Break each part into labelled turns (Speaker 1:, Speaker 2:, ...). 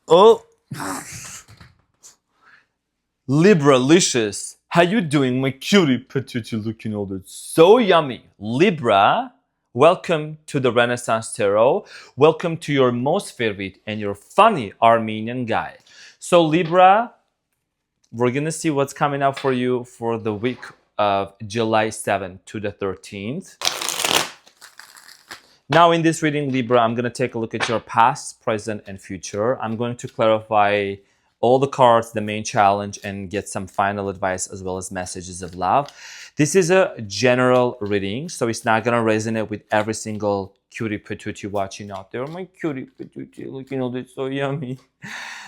Speaker 1: Oh, Libra-licious. How you doing, my cutie patootie looking older? So yummy. Libra, welcome to the Renaissance Tarot. Welcome to your most favorite and your funny Armenian guy. So Libra, we're going to see what's coming up for you for the week of July 7th to the 13th. Now in this reading, Libra, I'm going to take a look at your past, present, and future. I'm going to clarify all the cards, the main challenge, and get some final advice as well as messages of love. This is a general reading, so it's not going to resonate with every single cutie patootie watching out there. My cutie patootie, looking all this so yummy.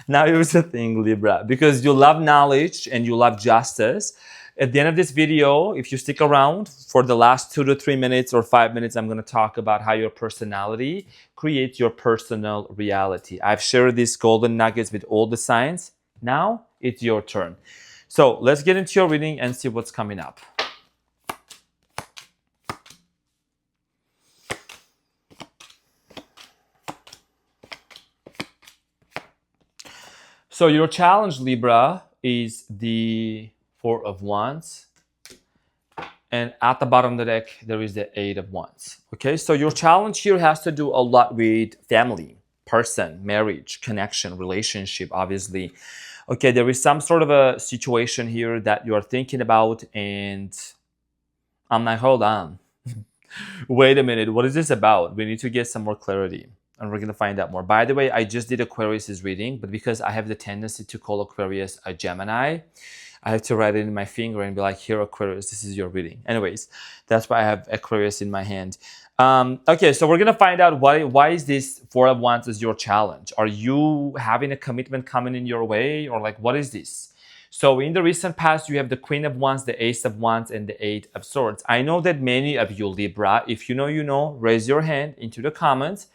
Speaker 1: Now here's the thing, Libra, because you love knowledge and you love justice. At the end of this video, if you stick around for the last 2 to 3 minutes or 5 minutes, I'm going to talk about how your personality creates your personal reality. I've shared these golden nuggets with all the signs. Now it's your turn. So let's get into your reading and see what's coming up. So your challenge, Libra, is the Four of Wands. And at the bottom of the deck, there is the Eight of Wands. Okay, so your challenge here has to do a lot with family, person, marriage, connection, relationship, obviously. Okay, there is some sort of a situation here that you are thinking about, and I'm like, hold on. Wait a minute, what is this about? We need to get some more clarity. And we're going to find out more. By the way, I just did Aquarius's reading, but because I have the tendency to call Aquarius a Gemini, I have to write it in my finger and be like, here, Aquarius, this is your reading. Anyways, that's why I have Aquarius in my hand. Okay, so we're going to find out why is this Four of Wands as your challenge? Are you having a commitment coming in your way? Or like, what is this? So in the recent past, you have the Queen of Wands, the Ace of Wands, and the Eight of Swords. I know that many of you, Libra, if you know, you know, raise your hand into the comments.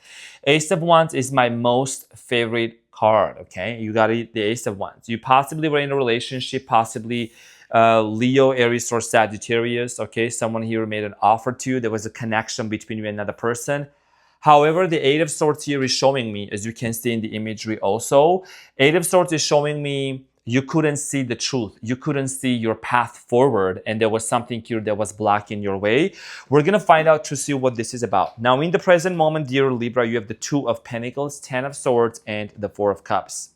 Speaker 1: Ace of Wands is my most favorite card, okay? You got it, the Ace of Wands. You possibly were in a relationship, possibly Leo, Aries, or Sagittarius, okay? Someone here made an offer to you. There was a connection between you and another person. However, the Eight of Swords here is showing me, as you can see in the imagery also, Eight of Swords is showing me you couldn't see the truth. You couldn't see your path forward, and there was something here that was blocking your way. We're going to find out to see what this is about. Now, in the present moment, dear Libra, you have the Two of Pentacles, Ten of Swords, and the Four of Cups.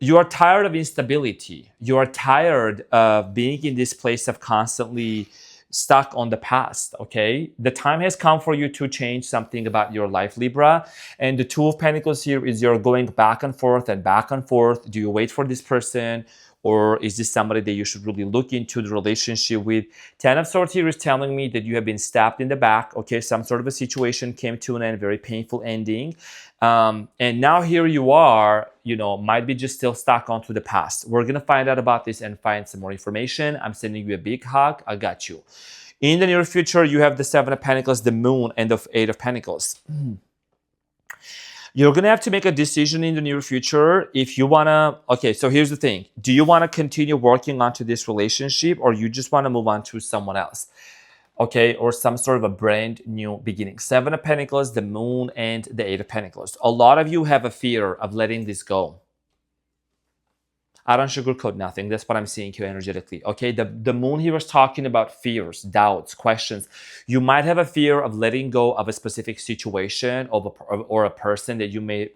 Speaker 1: You are tired of instability. You are tired of being in this place of constantly stuck on the past, okay? The time has come for you to change something about your life, Libra. And the Two of Pentacles here is you're going back and forth and back and forth. Do you wait for this person? Or is this somebody that you should really look into the relationship with? Ten of Swords here is telling me that you have been stabbed in the back. Okay, some sort of a situation came to an end, very painful ending. And now here you are, you know, might be just still stuck onto the past. We're going to find out about this and find some more information. I'm sending you a big hug. I got you. In the near future, you have the Seven of Pentacles, the Moon, and the Eight of Pentacles. You're going to have to make a decision in the near future if you want to... Okay, so here's the thing. Do you want to continue working onto this relationship, or you just want to move on to someone else? Okay, or some sort of a brand new beginning. Seven of Pentacles, the Moon, and the Eight of Pentacles. A lot of you have a fear of letting this go. I don't sugarcoat nothing. That's what I'm seeing here energetically. Okay, the Moon here is talking about fears, doubts, questions. You might have a fear of letting go of a specific situation or a person that you may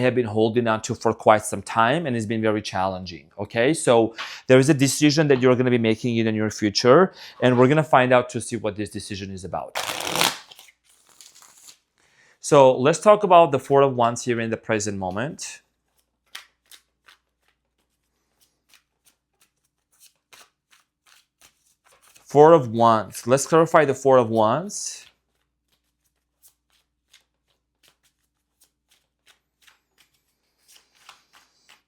Speaker 1: have been holding on to for quite some time, and it's been very challenging. Okay, so there is a decision that you're going to be making in the near future, and we're going to find out to see what this decision is about. So let's talk about the Four of Wands here in the present moment. Four of Wands. Let's clarify the Four of Wands.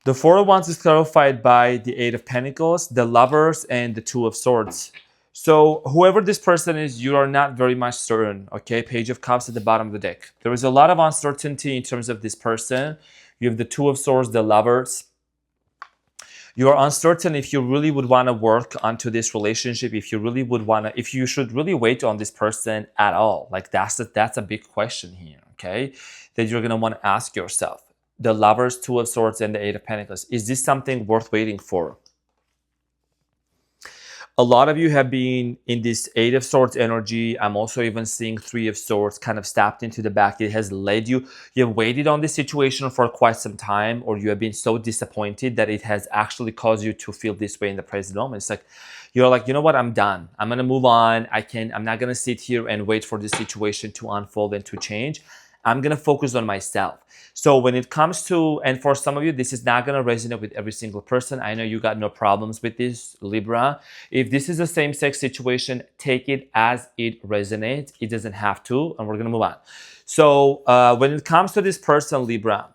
Speaker 1: The Four of Wands is clarified by the Eight of Pentacles, the Lovers, and the Two of Swords. So whoever this person is, you are not very much certain, okay? Page of Cups at the bottom of the deck. There is a lot of uncertainty in terms of this person. You have the Two of Swords, the Lovers. You are uncertain if you really would want to work onto this relationship, if you should really wait on this person at all. Like that's a big question here, okay? That you're going to want to ask yourself. the Lovers, Two of Swords, and the Eight of Pentacles. Is this something worth waiting for? A lot of you have been in this Eight of Swords energy. I'm also even seeing Three of Swords kind of stabbed into the back. It has led you. You have waited on this situation for quite some time, or you have been so disappointed that it has actually caused you to feel this way in the present moment. It's like, you're like, you know what, I'm done. I'm going to move on. I'm not going to sit here and wait for this situation to unfold and to change. I'm going to focus on myself. So when it comes to, and for some of you, this is not going to resonate with every single person. I know you got no problems with this, Libra. If this is a same-sex situation, take it as it resonates. It doesn't have to, and we're going to move on. So when it comes to this person, Libra,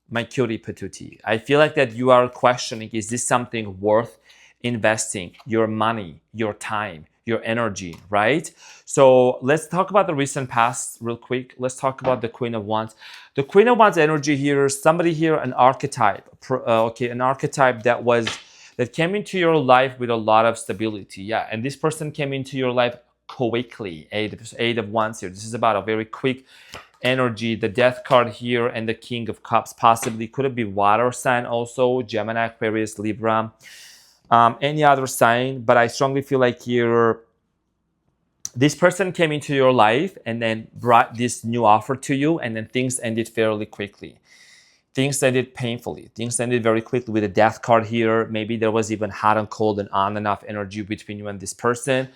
Speaker 1: my cutie patootie, I feel like that you are questioning, is this something worth investing your money, your time, your energy, right? So let's talk about the recent past real quick. Let's talk about the Queen of Wands. The Queen of Wands energy here, somebody here, an archetype, an archetype that came into your life with a lot of stability. Yeah, and this person came into your life quickly. Eight of Wands here. This is about a very quick energy. The Death card here and the King of Cups possibly could have been water sign also, Gemini, Aquarius, Libra. Any other sign, but I strongly feel like here, this person came into your life and then brought this new offer to you, and then things ended fairly quickly. Things ended painfully. Things ended very quickly with the Death card here. Maybe there was even hot and cold and on and off energy between you and this person.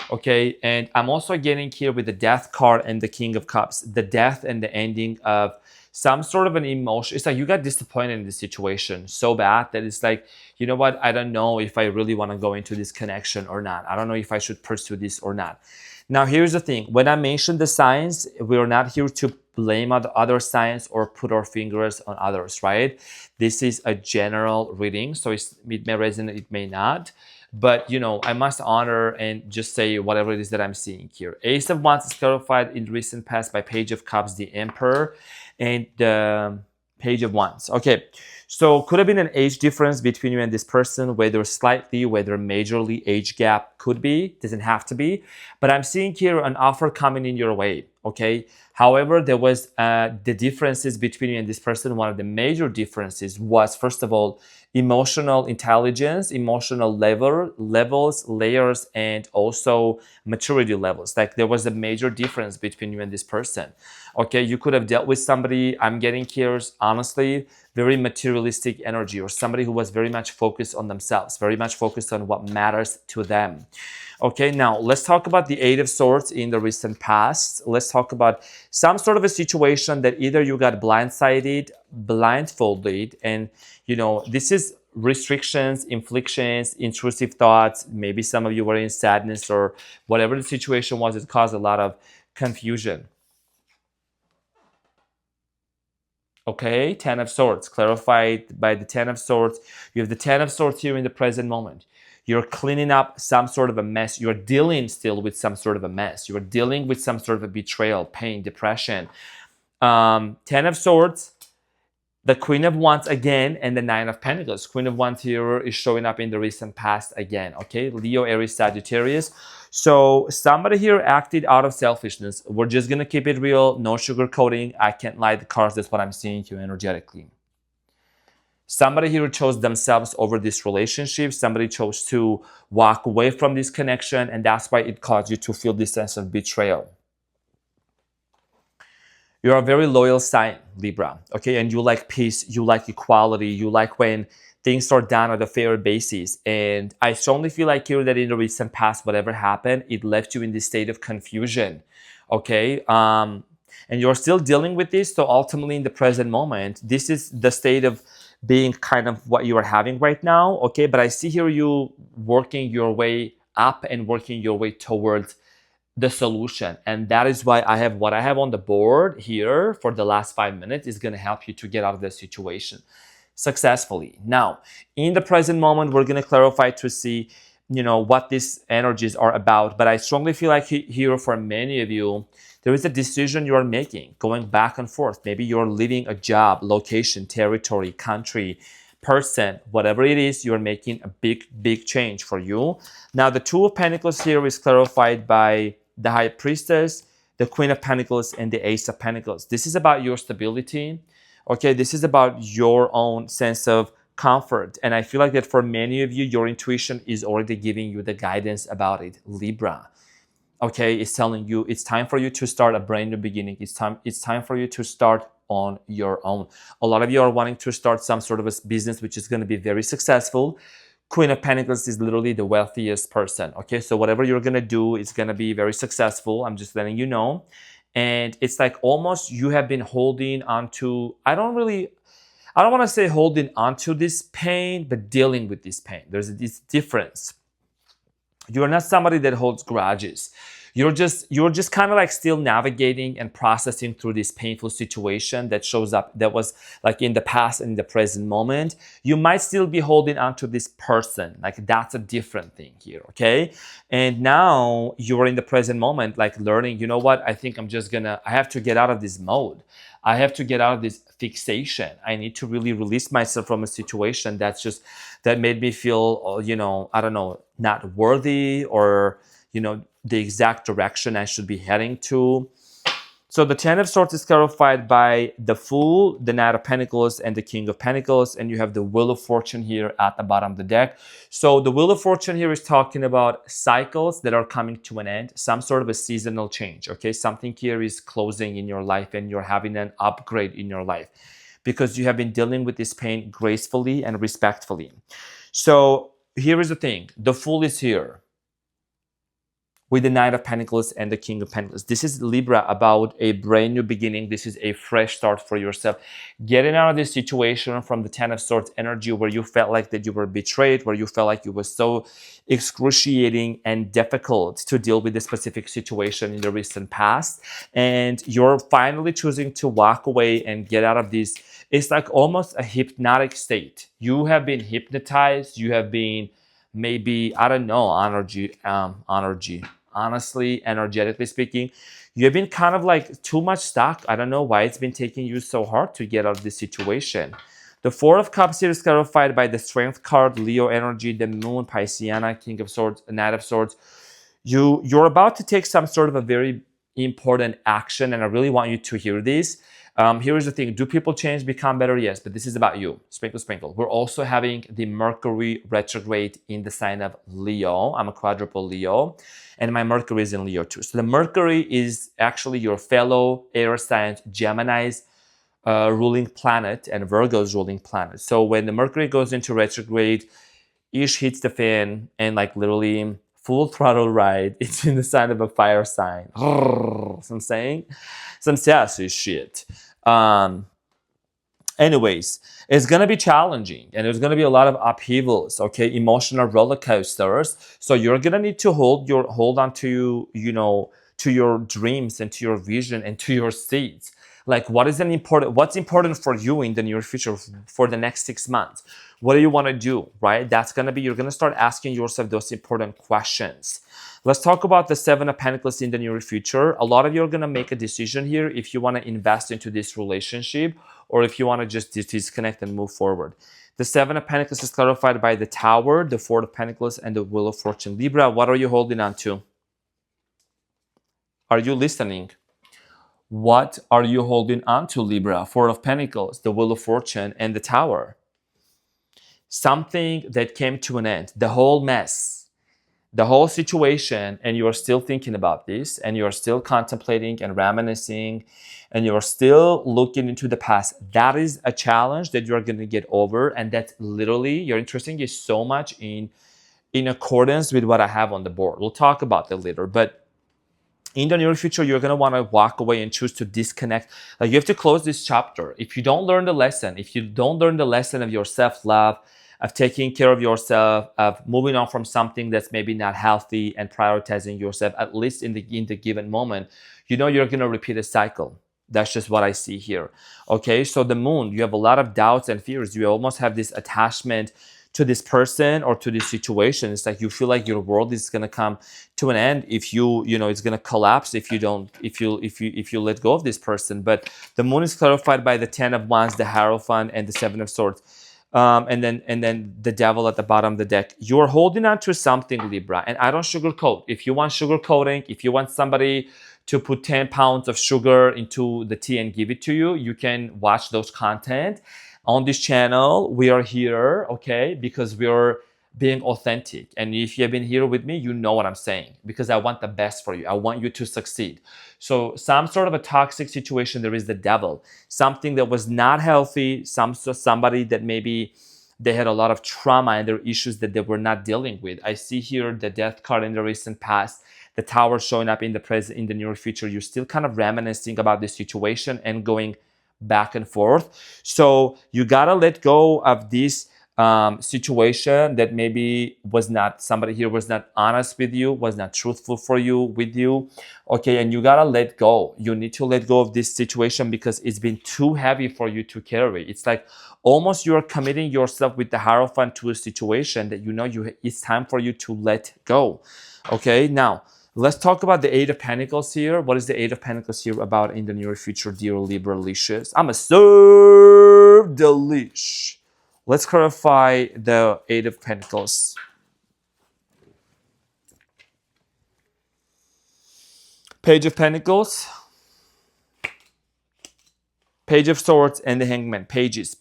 Speaker 1: Okay, and I'm also getting here with the Death card and the King of Cups, the death and the ending of some sort of an emotion. It's like you got disappointed in this situation so bad that it's like, you know what, I don't know if I really want to go into this connection or not. I don't know if I should pursue this or not. Now, here's the thing. When I mention the signs, we're not here to blame other signs or put our fingers on others, right? This is a general reading, so it may resonate, it may not. But, you know, I must honor and just say whatever it is that I'm seeing here. Ace of Wands is clarified in recent past by Page of Cups, the Emperor, and the Page of Wands. Okay, so could have been an age difference between you and this person, whether slightly, whether majorly, age gap could be, doesn't have to be. But I'm seeing here an offer coming in your way, okay? However, there was the differences between you and this person. One of the major differences was, first of all, emotional intelligence, emotional levels, layers, and also maturity levels. Like there was a major difference between you and this person. Okay, you could have dealt with somebody, I'm getting here, honestly, very materialistic energy, or somebody who was very much focused on themselves, very much focused on what matters to them. Okay, now let's talk about the Eight of Swords in the recent past. Let's talk about some sort of a situation that either you got blindsided, blindfolded, and you know, this is restrictions, inflictions, intrusive thoughts. Maybe some of you were in sadness or whatever the situation was, it caused a lot of confusion. Okay, Ten of Swords, clarified by the Ten of Swords. You have the Ten of Swords here in the present moment. You're cleaning up some sort of a mess. You're dealing still with some sort of a mess. You're dealing with some sort of a betrayal, pain, depression. Ten of Swords, the Queen of Wands again, and the Nine of Pentacles. Queen of Wands here is showing up in the recent past again, okay? Leo, Aries, Sagittarius. So somebody here acted out of selfishness. We're just going to keep it real, no sugarcoating. I can't lie the cards. That's what I'm seeing here energetically. Somebody here chose themselves over this relationship. Somebody chose to walk away from this connection, and that's why it caused you to feel this sense of betrayal. You're a very loyal sign, Libra, okay? And you like peace, you like equality, you like when things are done on a fair basis. And I strongly feel like here that in the recent past, whatever happened, it left you in this state of confusion, okay? And you're still dealing with this. So ultimately in the present moment, this is the state of being kind of what you are having right now, okay? But I see here you working your way up and working your way towards the solution. And that is why I have what I have on the board here for the last 5 minutes is going to help you to get out of the situation successfully. Now, in the present moment, we're going to clarify to see, you know, what these energies are about. But I strongly feel like here for many of you, there is a decision you are making, going back and forth. Maybe you're leaving a job, location, territory, country, person, whatever it is, you're making a big change for you. Now, the Two of Pentacles here is clarified by the High Priestess, the Queen of Pentacles, and the Ace of Pentacles. This is about your stability, Okay, this is about your own sense of comfort. And I feel like that for many of you, your intuition is already giving you the guidance about it. Libra, okay, it's telling you it's time for you to start a brand new beginning. It's time for you to start on your own. A lot of you are wanting to start some sort of a business which is going to be very successful. Queen of Pentacles is literally the wealthiest person. Okay, so whatever you're going to do is going to be very successful. I'm just letting you know. And it's like almost you have been holding on to, I don't want to say holding onto this pain, but dealing with this pain. There's this difference. You're not somebody that holds grudges. You're just kind of like still navigating and processing through this painful situation that shows up, that was like in the past and in the present moment. You might still be holding on to this person. Like that's a different thing here, okay? And now you're in the present moment, like learning, you know what? I think I have to get out of this mode. I have to get out of this fixation. I need to really release myself from a situation that made me feel, I don't know, not worthy, or, the exact direction I should be heading to. So the Ten of Swords is clarified by the Fool, the Knight of Pentacles, and the King of Pentacles. And you have the Wheel of Fortune here at the bottom of the deck. So the Wheel of Fortune here is talking about cycles that are coming to an end, some sort of a seasonal change, okay? Something here is closing in your life and you're having an upgrade in your life because you have been dealing with this pain gracefully and respectfully. So here is the thing. The Fool is here with the Knight of Pentacles and the King of Pentacles. This is Libra, about a brand new beginning. This is a fresh start for yourself. Getting out of this situation from the Ten of Swords energy where you felt like that you were betrayed, where you felt like it was so excruciating and difficult to deal with this specific situation in the recent past. And you're finally choosing to walk away and get out of this. It's like almost a hypnotic state. You have been hypnotized. You have been maybe, I don't know, honestly, energetically speaking, you've been kind of like too much stuck. I don't know why it's been taking you so hard to get out of this situation. The Four of Cups here is clarified by the Strength card, Leo energy, the Moon, Pisceana, King of Swords, Knight of Swords. You're about to take some sort of a very important action, and I really want you to hear this. Here is the thing. Do people change, become better? Yes, but this is about you. Sprinkle, sprinkle. We're also having the Mercury retrograde in the sign of Leo. I'm a quadruple Leo, and my Mercury is in Leo too. So the Mercury is actually your fellow air signs, Gemini's ruling planet and Virgo's ruling planet. So when the Mercury goes into retrograde, ish hits the fan and like literally full throttle ride. It's in the sign of a fire sign. So I'm saying some sassy shit. Anyways, it's going to be challenging and there's going to be a lot of upheavals, okay? Emotional roller coasters. So you're going to need to hold on to, to your dreams and to your vision and to your seeds. Like what's important for you in the near future for the next 6 months? What do you want to do, right? You're going to start asking yourself those important questions. Let's talk about the Seven of Pentacles in the near future. A lot of you are going to make a decision here if you want to invest into this relationship or if you want to just disconnect and move forward. The Seven of Pentacles is clarified by the Tower, the Four of Pentacles, and the Wheel of Fortune. Libra, what are you holding on to? Are you listening? What are you holding on to, Libra? Four of Pentacles, the Wheel of Fortune, and the Tower. Something that came to an end, the whole mess, the whole situation, and you are still thinking about this, and you are still contemplating and reminiscing, and you are still looking into the past. That is a challenge that you're going to get over, and that's literally, your interesting is so much in accordance with what I have on the board. We'll talk about that later, but in the near future, you're going to want to walk away and choose to disconnect. Like you have to close this chapter. If you don't learn the lesson, of your self-love, of taking care of yourself, of moving on from something that's maybe not healthy and prioritizing yourself, at least in the given moment, you're going to repeat a cycle. That's just what I see here. Okay, so the Moon, you have a lot of doubts and fears. You almost have this attachment to this person or to this situation. It's like you feel like your world is going to come to an end if it's going to collapse if you let go of this person. But the Moon is clarified by the Ten of Wands, the Hierophant, and the Seven of Swords. And then the Devil at the bottom of the deck. You're holding on to something, Libra, and I don't sugarcoat. If you want sugarcoating, if you want somebody to put 10 pounds of sugar into the tea and give it to you, you can watch those content. On this channel, we are here, okay, because we are being authentic. And if you have been here with me, you know what I'm saying, because I want the best for you. I want you to succeed. So some sort of a toxic situation, there is the devil. Something that was not healthy, somebody that maybe they had a lot of trauma and there are issues that they were not dealing with. I see here the death card in the recent past, the tower showing up in the present, in the near future. You're still kind of reminiscing about the situation and going back and forth. So you gotta let go of this situation that maybe was not, somebody here was not honest with you, was not truthful for you, with you. Okay, and you gotta let go. You need to let go of this situation because it's been too heavy for you to carry. It's like almost you're committing yourself with the Hierophant to a situation that you know it's time for you to let go. Okay, now let's talk about the Eight of Pentacles here. What is the Eight of Pentacles here about in the near future, dear Libra leashes? I'm a serve the leash. Let's clarify the Eight of Pentacles. Page of Pentacles, Page of Swords, and the Hangman. Pages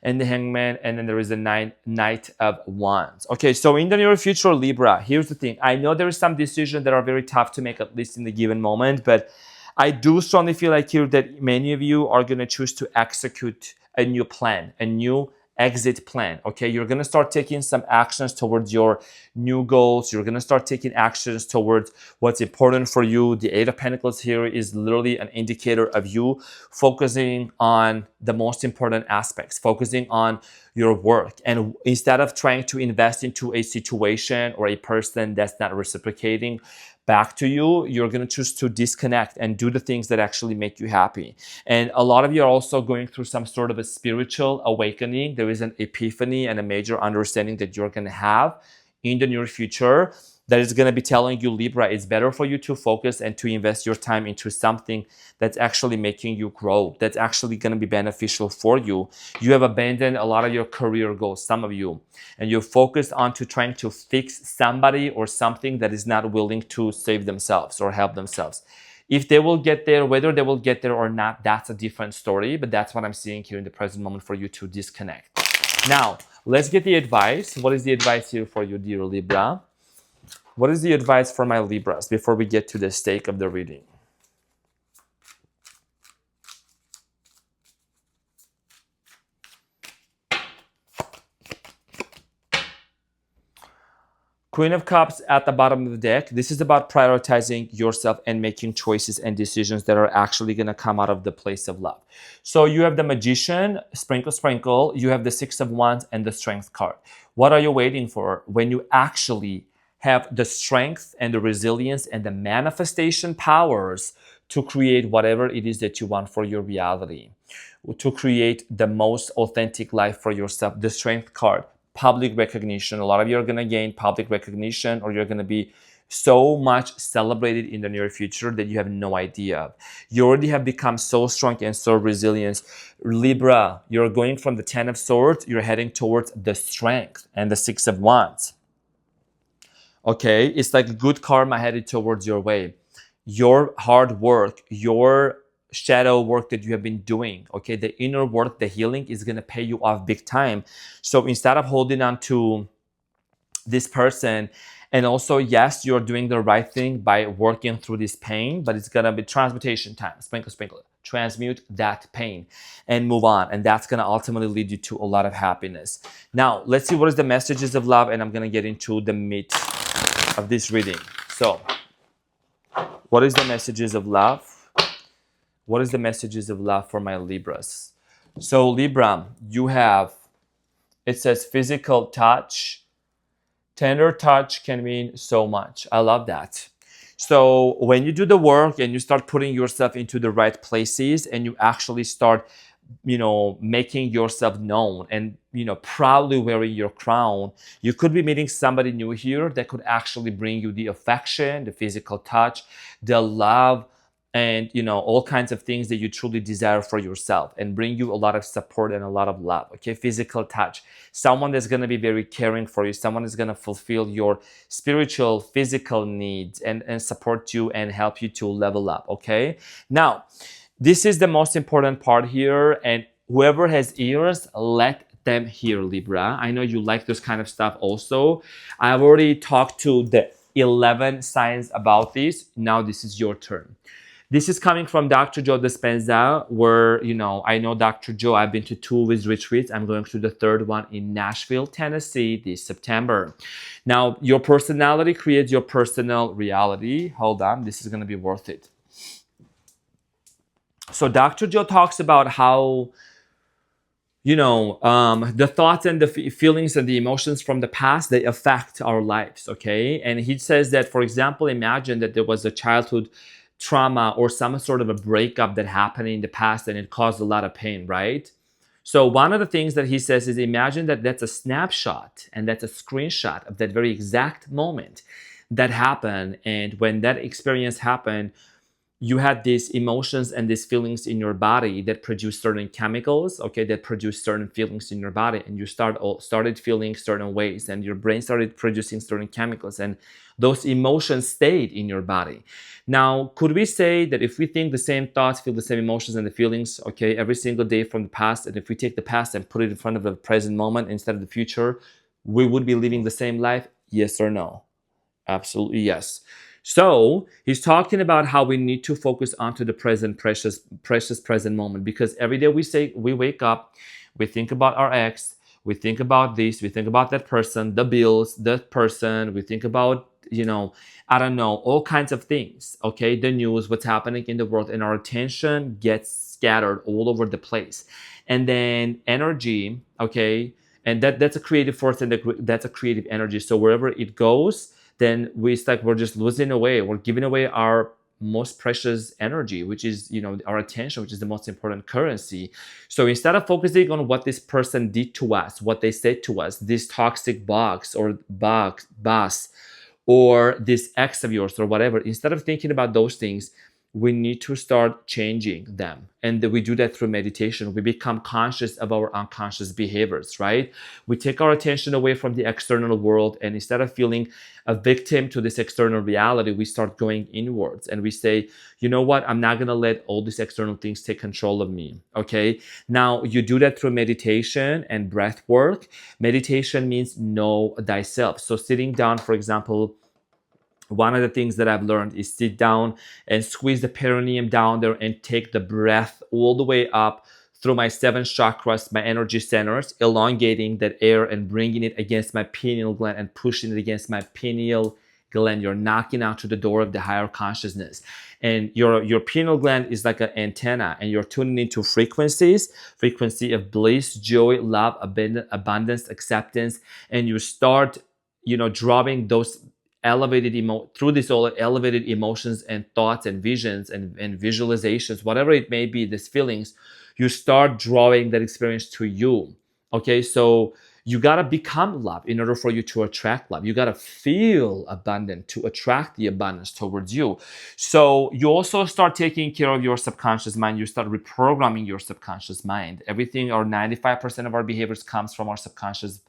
Speaker 1: and the Hangman, and then there is the Knight of Wands. Okay, so in the near future, Libra, here's the thing. I know there is some decisions that are very tough to make, at least in the given moment, but I do strongly feel like here that many of you are going to choose to execute a new plan, a new exit plan. Okay, you're going to start taking some actions towards your new goals. You're going to start taking actions towards what's important for you. The Eight of Pentacles here is literally an indicator of you focusing on the most important aspects, focusing on your work. And instead of trying to invest into a situation or a person that's not reciprocating back to you, you're going to choose to disconnect and do the things that actually make you happy. And a lot of you are also going through some sort of a spiritual awakening. There is an epiphany and a major understanding that you're going to have in the near future that is going to be telling you, Libra, it's better for you to focus and to invest your time into something that's actually making you grow, that's actually going to be beneficial for you. You have abandoned a lot of your career goals, some of you, and you're focused on to trying to fix somebody or something that is not willing to save themselves or help themselves. If they will get there, whether they will get there or not, that's a different story, but that's what I'm seeing here in the present moment for you to disconnect. Now, let's get the advice. What is the advice here for you, dear Libra? What is the advice for my Libras before we get to the stake of the reading? Queen of Cups at the bottom of the deck. This is about prioritizing yourself and making choices and decisions that are actually going to come out of the place of love. So you have the Magician, sprinkle, sprinkle. You have the Six of Wands and the Strength card. What are you waiting for when you actually have the strength and the resilience and the manifestation powers to create whatever it is that you want for your reality, to create the most authentic life for yourself? The Strength card, public recognition. A lot of you are going to gain public recognition, or you're going to be so much celebrated in the near future that you have no idea of. You already have become so strong and so resilient. Libra, you're going from the Ten of Swords, you're heading towards the Strength and the Six of Wands. Okay, it's like good karma headed towards your way. Your hard work, your shadow work that you have been doing, okay, the inner work, the healing is going to pay you off big time. So instead of holding on to this person, and also, yes, you're doing the right thing by working through this pain, but it's going to be transmutation time. Sprinkle, sprinkle. Transmute that pain and move on. And that's going to ultimately lead you to a lot of happiness. Now, let's see what is the messages of love, and I'm going to get into the meat of this reading. So, what is the messages of love? What is the messages of love for my Libras? So, Libra, you have, it says physical touch. Tender touch can mean so much. I love that. So when you do the work and you start putting yourself into the right places and you actually start, making yourself known and, proudly wearing your crown, you could be meeting somebody new here that could actually bring you the affection, the physical touch, the love, and all kinds of things that you truly desire for yourself, and bring you a lot of support and a lot of love. Okay, physical touch, someone that's going to be very caring for you, someone is going to fulfill your spiritual, physical needs, and support you and help you to level up. Okay, now this is the most important part here, and whoever has ears, let them hear, Libra. I know you like this kind of stuff also. I've already talked to the 11 signs about this. Now this is your turn. This is coming from Dr. Joe Dispenza, where, I know Dr. Joe. I've been to 2 of his retreats. I'm going to the 3rd one in Nashville, Tennessee this September. Now, your personality creates your personal reality. Hold on, this is going to be worth it. So Dr. Joe talks about how, the thoughts and the feelings and the emotions from the past, they affect our lives, okay? And he says that, for example, imagine that there was a childhood trauma or some sort of a breakup that happened in the past and it caused a lot of pain, right? So one of the things that he says is, imagine that that's a snapshot and that's a screenshot of that very exact moment that happened. And when that experience happened, you had these emotions and these feelings in your body that produce certain chemicals, okay, that produce certain feelings in your body, and you started feeling certain ways, and your brain started producing certain chemicals, and those emotions stayed in your body. Now, could we say that if we think the same thoughts, feel the same emotions and the feelings, okay, every single day from the past, and if we take the past and put it in front of the present moment instead of the future, we would be living the same life? Yes or no? Absolutely yes. So he's talking about how we need to focus onto the present, precious present moment, because every day we wake up, we think about our ex, we think about this, we think about that person, the bills, that person, we think about, I don't know, all kinds of things, okay, the news, what's happening in the world, and our attention gets scattered all over the place. And then energy, okay, and that's a creative force, and that's a creative energy. So wherever it goes, then it's like we're just losing away. We're giving away our most precious energy, which is, our attention, which is the most important currency. So instead of focusing on what this person did to us, what they said to us, this toxic boss, or this ex of yours or whatever, instead of thinking about those things, we need to start changing them. And we do that through meditation. We become conscious of our unconscious behaviors, right? We take our attention away from the external world, and instead of feeling a victim to this external reality, we start going inwards and we say, you know what? I'm not going to let all these external things take control of me, okay? Now, you do that through meditation and breath work. Meditation means know thyself. So sitting down, for example, one of the things that I've learned is sit down and squeeze the perineum down there and take the breath all the way up through my 7 chakras, my energy centers, elongating that air and bringing it against my pineal gland and pushing it against my pineal gland. You're knocking out to the door of the higher consciousness. And your pineal gland is like an antenna, and you're tuning into frequency of bliss, joy, love, abundance, acceptance, and you start, dropping those through this all elevated emotions and thoughts and visions and visualizations, whatever it may be, these feelings, you start drawing that experience to you. Okay, so you got to become love in order for you to attract love. You got to feel abundant to attract the abundance towards you. So you also start taking care of your subconscious mind. You start reprogramming your subconscious mind. Everything, or 95% of our behaviors comes from our subconscious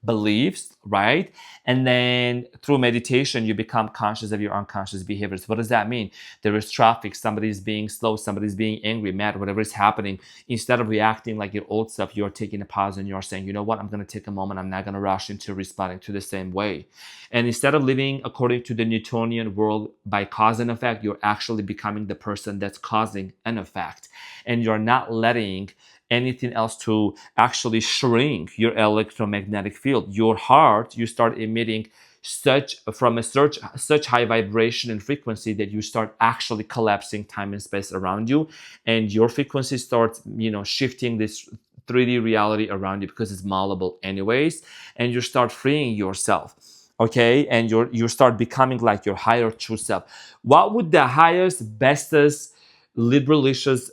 Speaker 1: beliefs, right? And then through meditation, you become conscious of your unconscious behaviors. What does that mean? There is traffic, somebody's being slow, somebody's being angry, mad, whatever is happening. Instead of reacting like your old self, you're taking a pause and you're saying, you know what, I'm going to take a moment. I'm not going to rush into responding to the same way. And instead of living according to the Newtonian world by cause and effect, you're actually becoming the person that's causing an effect. And you're not letting anything else to actually shrink your electromagnetic field. Your heart, you start emitting such high vibration and frequency that you start actually collapsing time and space around you, and your frequency starts, shifting this 3D reality around you, because it's malleable anyways, and you start freeing yourself. Okay, and you start becoming like your higher true self. What would the highest, bestest, liberalicious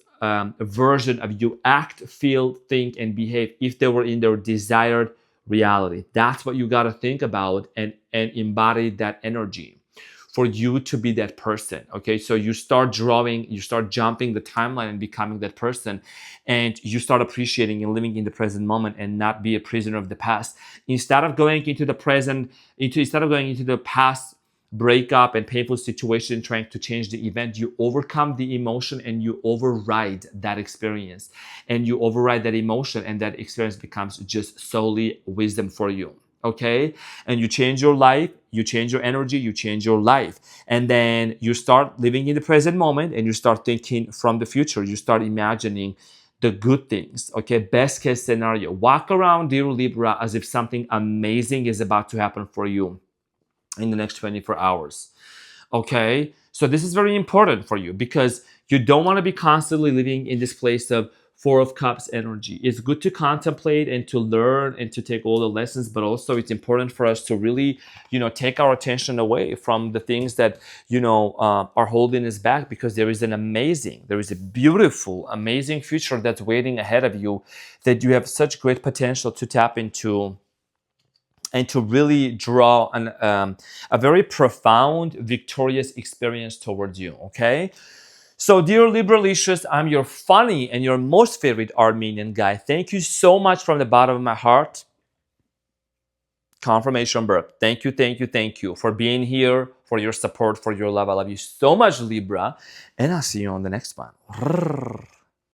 Speaker 1: version of you act, feel, think, and behave if they were in their desired reality? That's what you got to think about and embody that energy. for you to be that person. Okay, so you start drawing, you start jumping the timeline and becoming that person, and you start appreciating and living in the present moment and not be a prisoner of the past. Instead of going into the present, instead of going into the past breakup and painful situation trying to change the event, you overcome the emotion and you override that experience, and you override that emotion, and that experience becomes just solely wisdom for you. Okay, and you change your life, you change your energy, you change your life, and then you start living in the present moment, and you start thinking from the future. You start imagining the good things. Okay, best case scenario. Walk around, dear Libra, as if something amazing is about to happen for you in the next 24 hours. Okay, so this is very important for you, because you don't want to be constantly living in this place of Four of Cups energy. It's good to contemplate and to learn and to take all the lessons, but also it's important for us to really, take our attention away from the things that, are holding us back, because there is a beautiful, amazing future that's waiting ahead of you, that you have such great potential to tap into and to really draw a very profound, victorious experience towards you, okay? So, dear Libralicious, I'm your funny and your most favorite Armenian guy. Thank you so much from the bottom of my heart. Confirmation burp. Thank you for being here, for your support, for your love. I love you so much, Libra. And I'll see you on the next one.